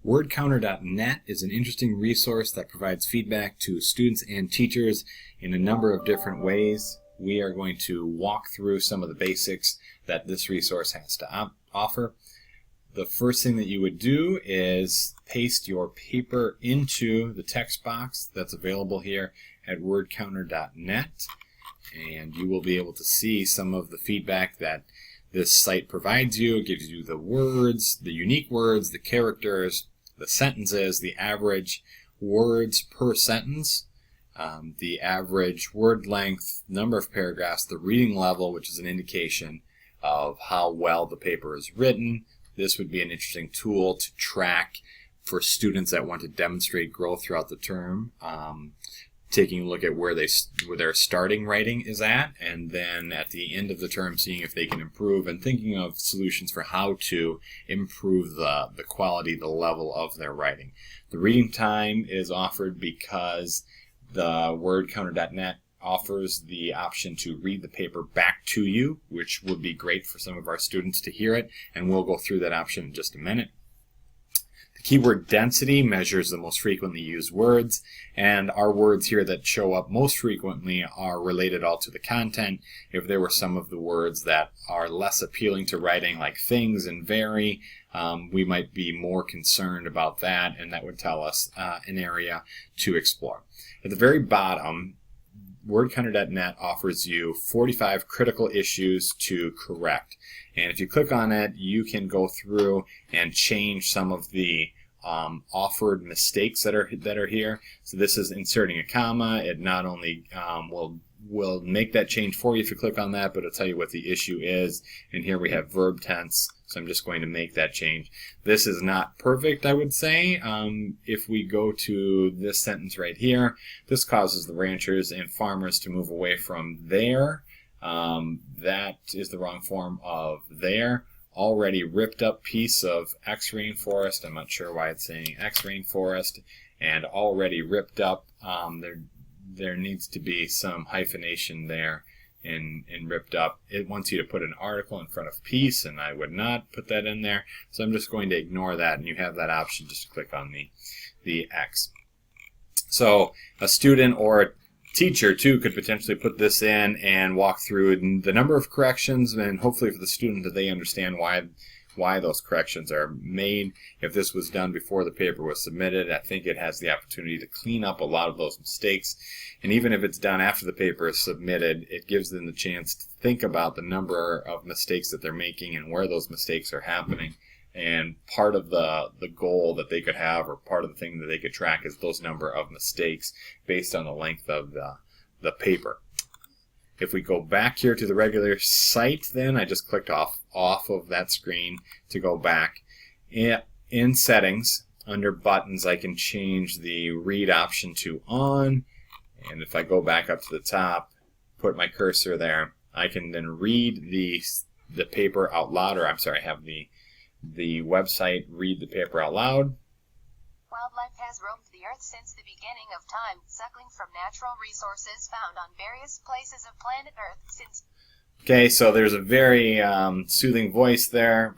WordCounter.net is an interesting resource that provides feedback to students and teachers in a number of different ways. We are going to walk through some of the basics that this resource has to offer. The first thing that you would do is paste your paper into the text box that's available here at WordCounter.net, and you will be able to see some of the feedback that this site provides you. It gives you the words, the unique words, the characters, the sentences, the average words per sentence, the average word length, number of paragraphs, the reading level, which is an indication of how well the paper is written. This would be an interesting tool to track for students that want to demonstrate growth throughout the term. Taking a look at where their starting writing is at, and then at the end of the term seeing if they can improve, and thinking of solutions for how to improve the quality, the level of their writing. The reading time is offered because the WordCounter.net offers the option to read the paper back to you, which would be great for some of our students to hear it, and we'll go through that option in just a minute. The keyword density measures the most frequently used words, and our words here that show up most frequently are related all to the content. If there were some of the words that are less appealing to writing, like things and very, we might be more concerned about that, and that would tell us an area to explore. At the very bottom, WordCounter.net offers you 45 critical issues to correct. And if you click on it, you can go through and change some of the offered mistakes that are here. So this is inserting a comma. It not only will make that change for you if you click on that, but it'll tell you what the issue is. And here we have verb tense, so I'm just going to make that change. This is not perfect, I would say. If we go to this sentence right here, this causes the ranchers and farmers to move away from there. That is the wrong form of there. Already ripped up piece of X rainforest. I'm not sure why it's saying X rainforest. And already ripped up. There needs to be some hyphenation there in ripped up. It wants you to put an article in front of piece, and I would not put that in there. So I'm just going to ignore that, and you have that option just to click on the X. So a student or a teacher too could potentially put this in and walk through the number of corrections, and hopefully for the student that they understand why those corrections are made. If this was done before the paper was submitted, I think it has the opportunity to clean up a lot of those mistakes. And even if it's done after the paper is submitted, it gives them the chance to think about the number of mistakes that they're making and where those mistakes are happening. And part of the goal that they could have, or part of the thing that they could track, is those number of mistakes based on the length of the paper. If we go back here to the regular site, then I just clicked off of that screen to go back. In settings, under buttons, I can change the read option to on. And if I go back up to the top, put my cursor there, I can then read the paper out loud, or I'm sorry, have the website read the paper out loud. Wildlife has roamed the earth since the beginning of time, suckling from natural resources found on various places of planet Earth since... Okay, so there's a very soothing voice there,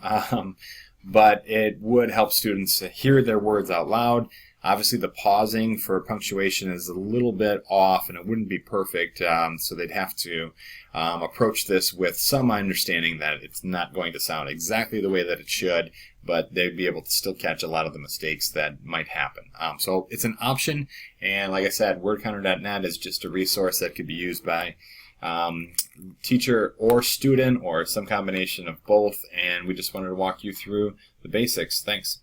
but it would help students hear their words out loud. Obviously, the pausing for punctuation is a little bit off, and it wouldn't be perfect, so they'd have to approach this with some understanding that it's not going to sound exactly the way that it should, but they'd be able to still catch a lot of the mistakes that might happen. So it's an option, and like I said, WordCounter.net is just a resource that could be used by teacher or student, or some combination of both, and we just wanted to walk you through the basics. Thanks.